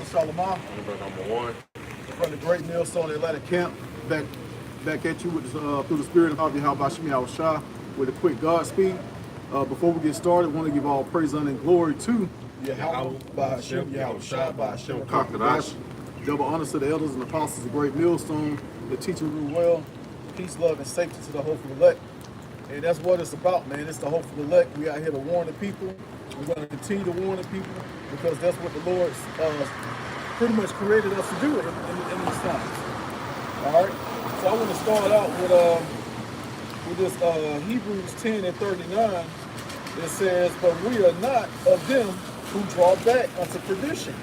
Brother Shalimar. Number one. From the great Millstone Atlanta camp. Back at you with through the spirit of Yahweh Shemi Shah with a quick Godspeed. Before we get started, I want to give all praise, honor, and glory to Yahweh by Hashem, Yahweh Shah, by Hashem, Kakadash. Double honors to the elders and apostles of Great Millstone, the teaching rule well, peace, love, and safety to the hopeful elect. And that's what it's about, man. It's the hopeful elect. We out here to warn the people. We're going to continue to warn the people because that's what the Lord pretty much created us to do in these times. All right. So I want to start out with this Hebrews 10 and 39. It says, "But we are not of them who draw back unto perdition,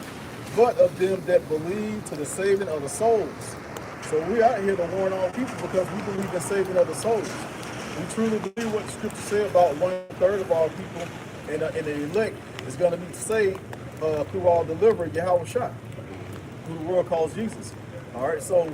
but of them that believe to the saving of the souls." So we're out here to warn all people because we believe in saving of the souls. We truly believe what the scripture said about 1/3 of our people and the elect is going to be saved through our deliverer, Yahweh Shah, who the world calls Jesus. All right, so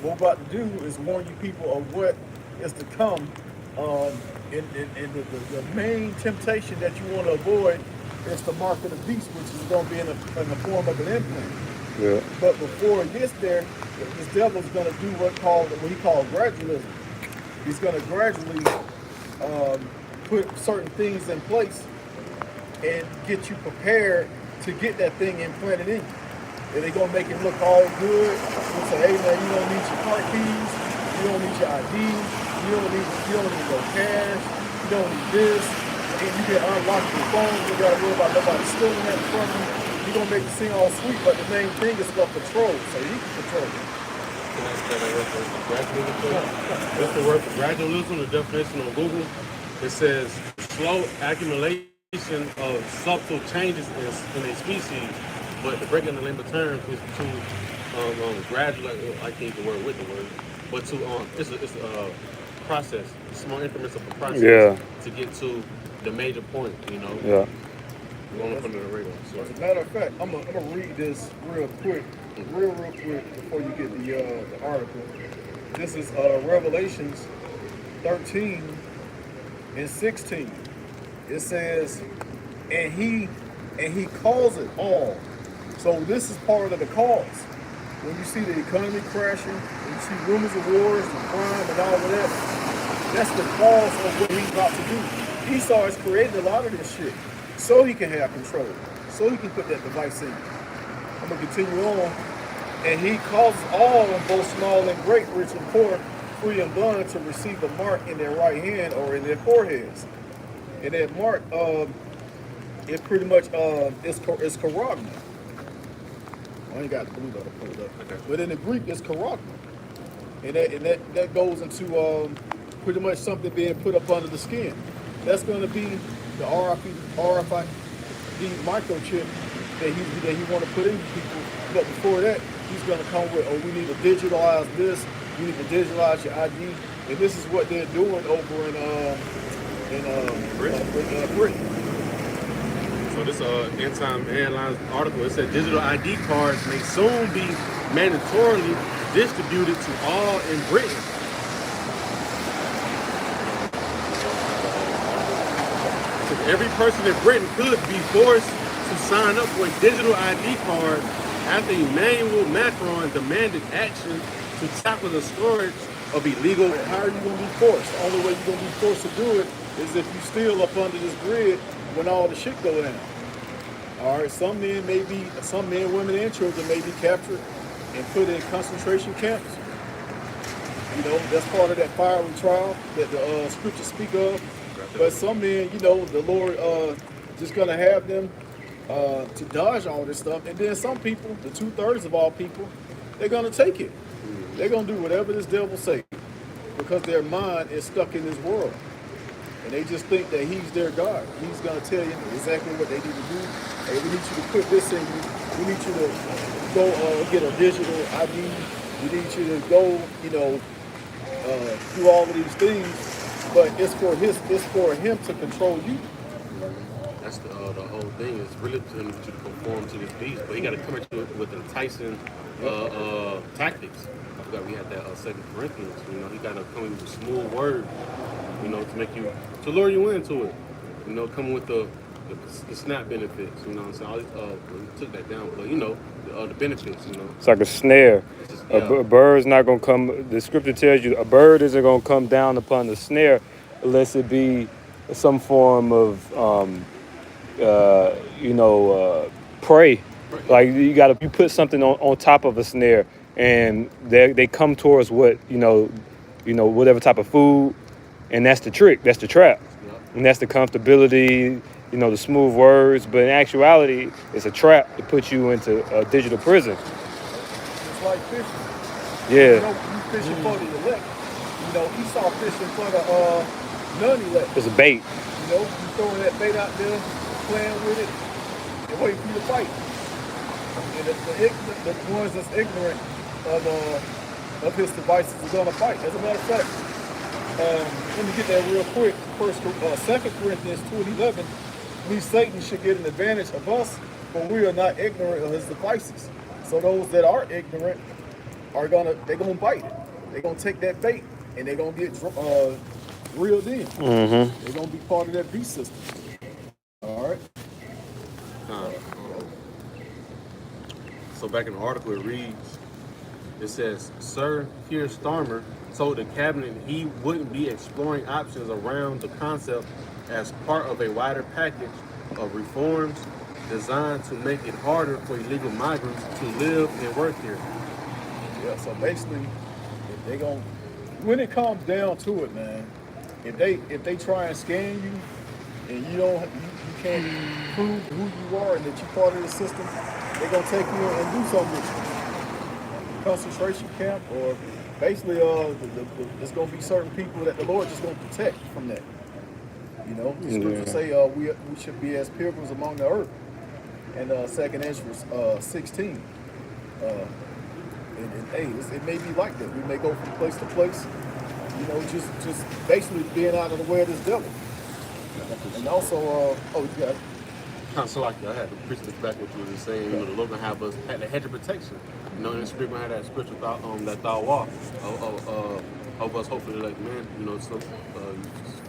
what we're about to do is warn you people of what is to come. And the main temptation that you want to avoid is the mark of the beast, which is going to be in the form of an implant. Yeah. But before it gets there, this devil's going to do what he called gradualism. He's going to gradually put certain things in place and get you prepared to get that thing implanted in you. And they're going to make it look all good. They'll say, hey man, you don't need your car keys, you don't need your ID, you don't need no cash, you don't need this, and you can unlock your phone, you got to worry about nobody stealing that from you. You're going to make it seem all sweet, but the main thing is about control, so you can control it. Can I say that gradualism? That's the word for gradualism, the definition on Google. It says slow accumulation of subtle changes in a species, but the breaking the limit terms is to gradual. I can't use the word with the word, but to it's a process, small increments of a process to get to the major point. You know. Yeah. Going up under the radar. As a matter of fact, I'm gonna read this real quick before you get the article. This is Revelations 13 and 16. It says, and he calls it all. So this is part of the cause. When you see the economy crashing, when you see rumors of wars and crime and all of that, that's the cause of what he's about to do. Esau has created a lot of this shit so he can have control, so he can put that device in. I'm gonna continue on. And he causes all, both small and great, rich and poor, free and bond, to receive a mark in their right hand or in their foreheads. And that mark, it pretty much is charagma. I ain't got the blue letter pulled up. Okay. But in the Greek, it's charagma. And that goes into pretty much something being put up under the skin. That's going to be the RFID microchip that he want to put in people. But before that, he's going to come with, oh, we need to digitalize this. You need to digitalize your ID. And this is what they're doing over in Britain. So this End Time Airlines article, it said digital ID cards may soon be mandatorily distributed to all in Britain. So every person in Britain could be forced to sign up for a digital ID card after Emmanuel Macron demanded action to tackle the scourge of illegal. How are you going to be forced? The only way you're going to be forced to do it is if you still up under this grid when all the shit go down. All right, some men, women, and children may be captured and put in concentration camps. You know, that's part of that fiery trial that the scriptures speak of. But some men, you know, the Lord just going to have them to dodge all this stuff. And then some people, the 2/3 of all people, they're going to take it. They're going to do whatever this devil say because their mind is stuck in this world. And they just think that he's their God. He's going to tell you exactly what they need to do. Hey, we need you to put this in you. We need you to go get a digital ID. We need you to go, you know, do all of these things. But it's for him to control you. That's the whole thing. It's really to conform to this beast. But he got to come at you with enticing tactics. I forgot we had that 2 Corinthians. You know, he got to come in with a smooth word. You know, to lure you into it. You know, come with the the SNAP benefits. You know what I'm saying? All we took that down, but you know, the benefits. You know, It's like a snare. it's just, A bird's not going to come. The scripture tells you a bird isn't going to come down upon the snare unless it be some form of, prey. Like you put something on top of a snare, and they come towards whatever type of food, and that's the trick. That's the trap, and that's the comfortability. The smooth words, but in actuality, it's a trap to put you into a digital prison. It's like fishing. Yeah. You fishing for the elect. Esau fishing for the non-elect. It's a bait. You throwing that bait out there, playing with it, and waiting for you to fight. And the ones that's ignorant of his devices are gonna fight. As a matter of fact, let me get that real quick. 2 Corinthians 2:11. Satan should get an advantage of us, but we are not ignorant of his devices. So those that are ignorant they're gonna bite it. They're gonna take that bait and they're gonna get reeled in. Mm-hmm. They're gonna be part of that beast system. All right. So back in the article, it says, Sir Keir Starmer told the cabinet he wouldn't be exploring options around the concept as part of a wider package of reforms designed to make it harder for illegal migrants to live and work here. Yeah, so basically, when it comes down to it, man, if they try and scan you and you can't prove who you are and that you're part of the system, they're gonna take you and do something with you. Concentration camp, or basically there's gonna be certain people that the Lord just gonna protect from that. The scriptures say we should be as pilgrims among the earth. And 2nd Ezra 16. And hey, it may be like that. We may go from place to place, just basically being out of the way of this devil. And also, you got it. Kind of so like I had to preach this back what you were just saying. The Lord gonna have us at the hedge of protection. In the spirit gonna have that spiritual thought, that thought walk of us. Hopefully, like some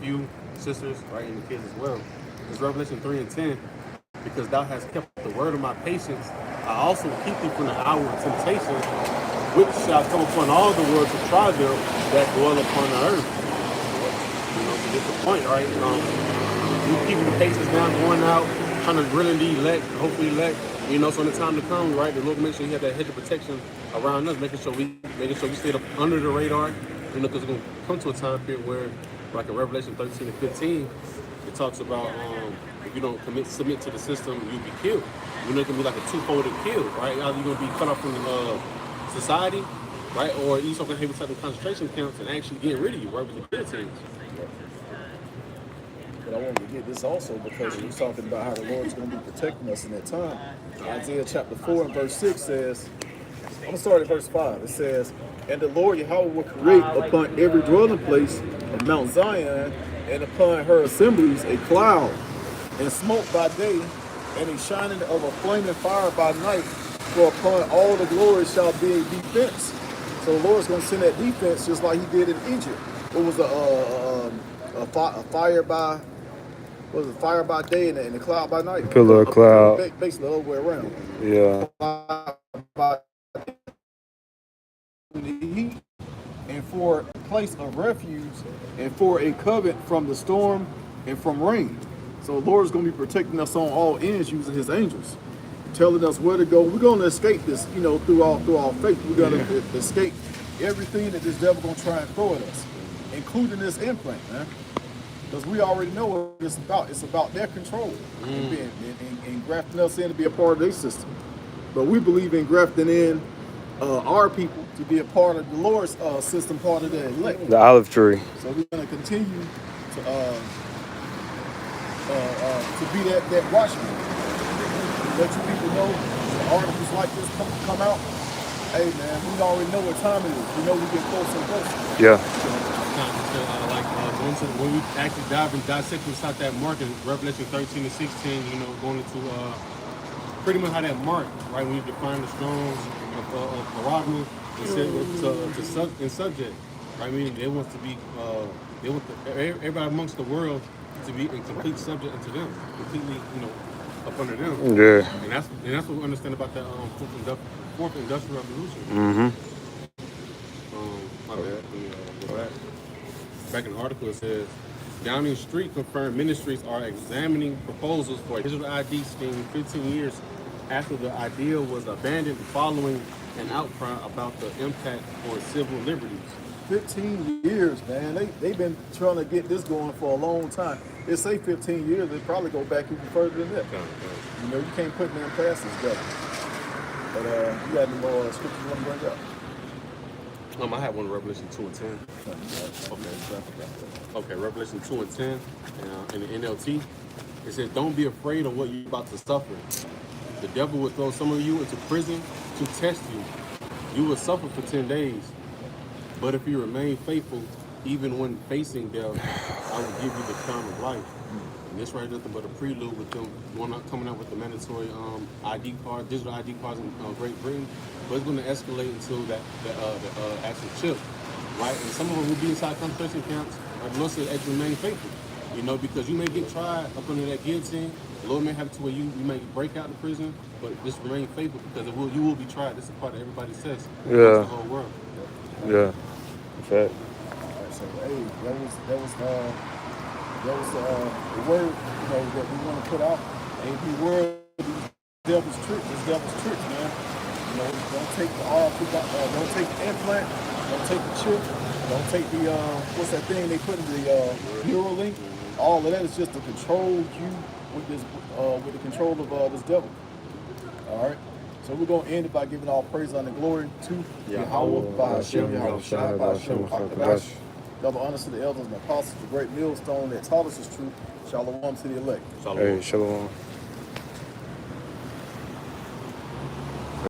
few sisters, right, and the kids as well. It's Revelation 3:10. Because thou hast kept the word of my patience, I also keep thee from the hour of temptation, which shall come upon all the world to try them that dwell upon the earth. To get the point, right? You keeping the patience down, going out, trying to really be elect, hopefully elect. So when the time to come, right, the Lord make sure He have that hedge of protection around us, making sure we stay up under the radar. Because it's gonna come to a time period where, like in Revelation 13 and 15, it talks about if you don't submit to the system, you'll be killed. It can be like a two-folded kill, right? Either you're gonna be cut off from the society, right, or you also gonna have certain concentration camps and actually get rid of you, right, with the guillotines. But I wanted to get this also because you're talking about how the Lord's going to be protecting us in that time. Isaiah chapter 4 and verse 6 says, I'm going to start at verse 5. It says, And the Lord Yahweh will create upon every dwelling place of Mount Zion and upon her assemblies a cloud and smoke by day and a shining of a flaming fire by night. For upon all the glory shall be a defense. So the Lord's going to send that defense just like He did in Egypt. It was a fire by... Was it fire by day and the cloud by night? Pillar of cloud. Basically, the whole way around. Yeah. The heat, and for a place of refuge, and for a covenant from the storm and from rain. So the Lord is going to be protecting us on all ends using His angels, telling us where to go. We're going to escape this, through our faith. We're going to escape everything that this devil going to try and throw at us, including this implant, man. Because we already know what it's about. It's about their control and grafting us in to be a part of their system. But we believe in grafting in our people to be a part of the Lord's system, part of the elect. The olive tree. So we're going to continue to be that watchman. Let you people know when articles like this come out. Hey man, we already know what time it is. We know we get closer and closer. Yeah. When we actually dive and dissect inside that mark in Revelation 13 and 16, going into pretty much how that mark, right, when you define the Strong's of prerogative and subject, right? I mean, they want to be, everybody amongst the world to be in complete subject unto them, completely, up under them. Yeah. And that's what we understand about that fourth industrial revolution. Mm-hmm. My bad. Let me go back. Back in the article, it says Downing Street confirmed ministries are examining proposals for a digital ID scheme 15 years after the idea was abandoned following an outcry about the impact on civil liberties. 15 years, man. They've been trying to get this going for a long time. They say 15 years. They probably go back even further than that. You know, you can't put them past this guy. But you got any more scriptures you want to bring up? I had one, Revelation 2 and 10. Okay, Revelation 2 and 10 in the NLT. It says, don't be afraid of what you're about to suffer. The devil will throw some of you into prison to test you. You will suffer for 10 days. But if you remain faithful, even when facing death, I will give you the crown of life. And this right nothing but a prelude with them coming out with the mandatory ID card, digital ID cards in Great Britain. But it's going to escalate until the actual chip, right? And some of them will be inside concentration camps. Like Lord said, remain faithful. You know, because you may get tried up under that guillotine. The Lord may have to where you may break out of prison, but just remain faithful because you will be tried. This is part that everybody says. Yeah. The whole world. Yeah. Fact. Alright, so hey, that was the word, you know, that we want to put out. Ain't be worried these devil's tricks, man. You know, don't take the don't take the implant, don't take the chip, don't take the what's that thing they put in the Neuralink. All of that is just to control you with this with the control of this devil. All right. So we're going to end it by giving all praise and glory to Yahweh, by Hashem, Yahweh Shai, by Hashem, HaKadosh. Double honors to the elders and apostles, the great millstone that taught us is truth. Shalom to the elect. Hey, shalom.